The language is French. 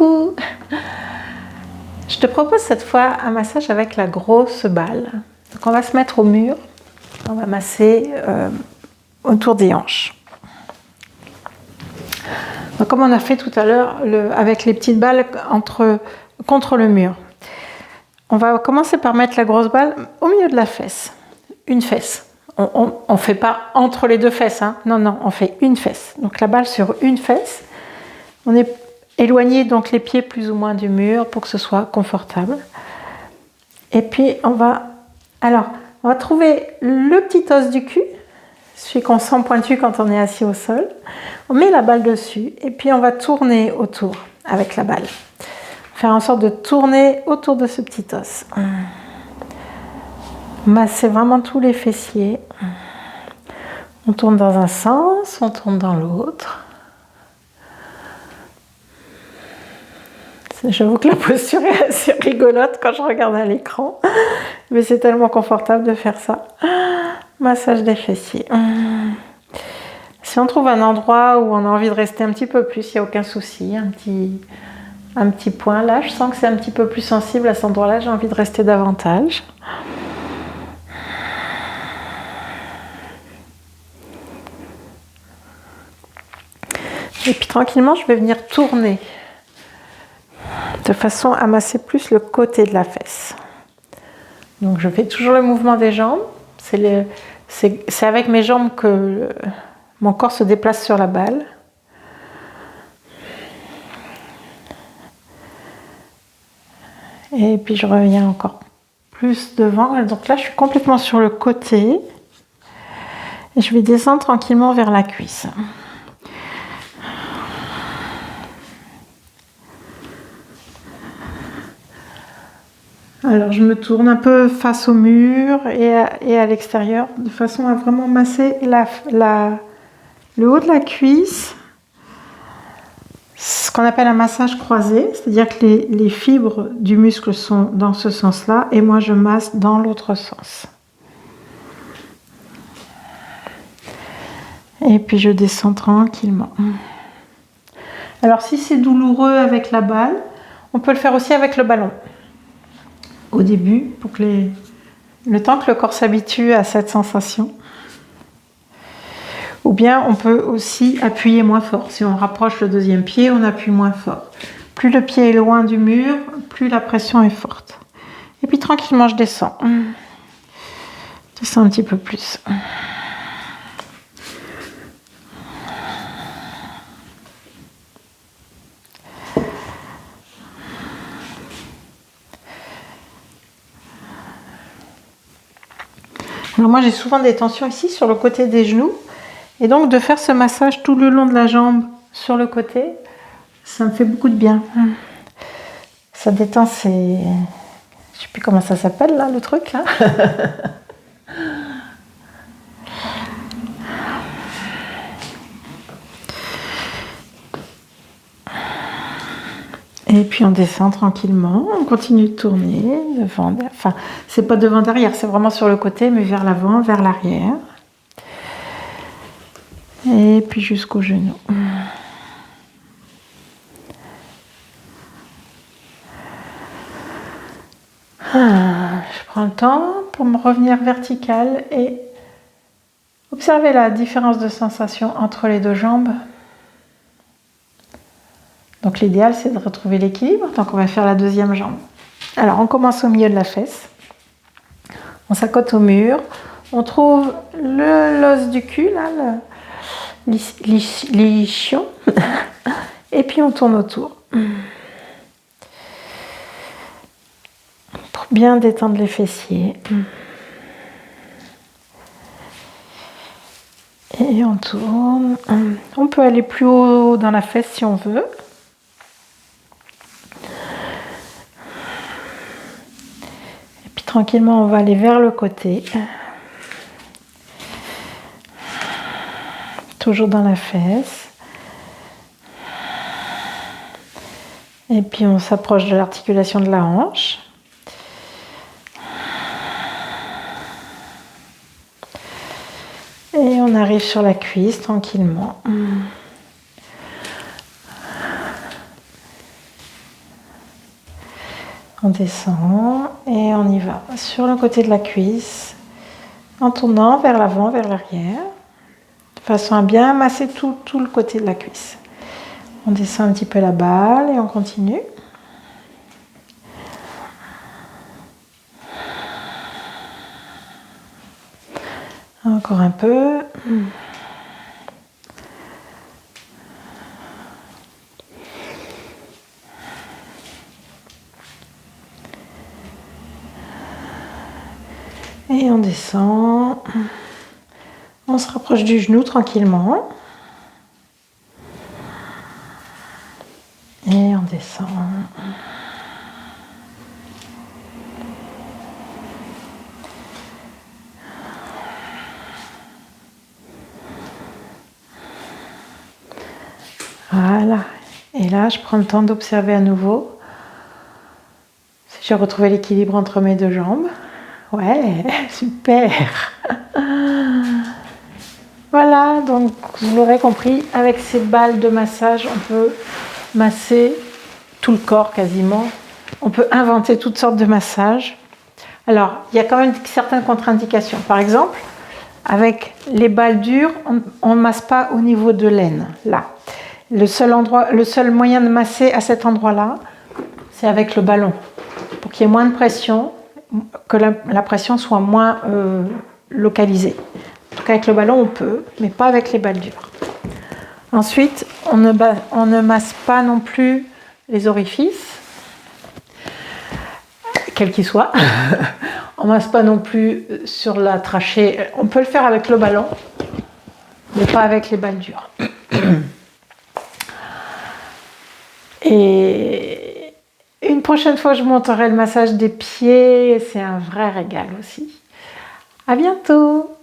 Coucou! Je te propose cette fois un massage avec la grosse balle. Donc on va se mettre au mur, on va masser autour des hanches. Donc comme on a fait tout à l'heure avec les petites balles contre le mur. On va commencer par mettre la grosse balle au milieu de la fesse. Une fesse. On ne fait pas entre les deux fesses, hein. Non, on fait une fesse. Donc la balle sur une fesse. On est éloigné donc les pieds plus ou moins du mur pour que ce soit confortable. Et puis on va trouver le petit os du cul, celui qu'on sent pointu quand on est assis au sol. On met la balle dessus et puis on va tourner autour avec la balle. Faire en sorte de tourner autour de ce petit os. Masser vraiment tous les fessiers. On tourne dans un sens, on tourne dans l'autre. J'avoue que la posture est assez rigolote quand je regarde à l'écran, mais c'est tellement confortable de faire ça. Massage des fessiers. Si on trouve un endroit où on a envie de rester un petit peu plus, il n'y a aucun souci. Un petit point là, je sens que c'est un petit peu plus sensible à cet endroit-là, j'ai envie de rester davantage. Et puis tranquillement, je vais venir tourner de façon à masser plus le côté de la fesse. Donc je fais toujours le mouvement des jambes. C'est avec mes jambes que mon corps se déplace sur la balle. Et puis je reviens encore plus devant. Donc là, je suis complètement sur le côté. Et je vais descendre tranquillement vers la cuisse. Alors je me tourne un peu face au mur et à l'extérieur de façon à vraiment masser le haut de la cuisse. Ce qu'on appelle un massage croisé, c'est-à-dire que les fibres du muscle sont dans ce sens-là et moi je masse dans l'autre sens. Et puis je descends tranquillement. Alors si c'est douloureux avec la balle, on peut le faire aussi avec le ballon. Au début, pour que le temps que le corps s'habitue à cette sensation. Ou bien on peut aussi appuyer moins fort. Si on rapproche le deuxième pied, on appuie moins fort. Plus le pied est loin du mur, plus la pression est forte. Et puis tranquillement, je descends. Je descends un petit peu plus. Alors moi, j'ai souvent des tensions ici sur le côté des genoux. Et donc, de faire ce massage tout le long de la jambe sur le côté, ça me fait beaucoup de bien. Ça détend ces... Je sais plus comment ça s'appelle, là, le truc, là. Et puis on descend tranquillement, on continue de tourner devant, enfin c'est pas devant derrière, c'est vraiment sur le côté, mais vers l'avant, vers l'arrière. Et puis jusqu'au genou. Je prends le temps pour me revenir verticale et observer la différence de sensation entre les deux jambes. Donc l'idéal, c'est de retrouver l'équilibre. Donc on va faire la deuxième jambe. Alors on commence au milieu de la fesse. On s'accote au mur. On trouve l'os du cul, là, l'ischio. Et puis on tourne autour. Pour bien détendre les fessiers. Et on tourne. On peut aller plus haut dans la fesse si on veut. Tranquillement, on va aller vers le côté. Toujours dans la fesse. Et puis on s'approche de l'articulation de la hanche. Et on arrive sur la cuisse tranquillement. On descend et on y va sur le côté de la cuisse en tournant vers l'avant, vers l'arrière, de façon à bien masser tout le côté de la cuisse. On descend un petit peu la balle et on continue. Encore un peu. Et on descend. On se rapproche du genou tranquillement. Et on descend. Voilà. Et là, je prends le temps d'observer à nouveau si j'ai retrouvé l'équilibre entre mes deux jambes. Ouais, super. Voilà, donc vous l'aurez compris, avec ces balles de massage, on peut masser tout le corps quasiment. On peut inventer toutes sortes de massages. Alors, il y a quand même certaines contre-indications. Par exemple, avec les balles dures, on ne masse pas au niveau de l'aine, là. Le seul moyen de masser à cet endroit-là, c'est avec le ballon. Pour qu'il y ait moins de pression, que la pression soit moins localisée. En tout cas, avec le ballon, on peut, mais pas avec les balles dures. Ensuite, on ne masse pas non plus les orifices, quels qu'ils soient. On ne masse pas non plus sur la trachée. On peut le faire avec le ballon, mais pas avec les balles dures. Et une prochaine fois, je montrerai le massage des pieds. C'est un vrai régal aussi. À bientôt!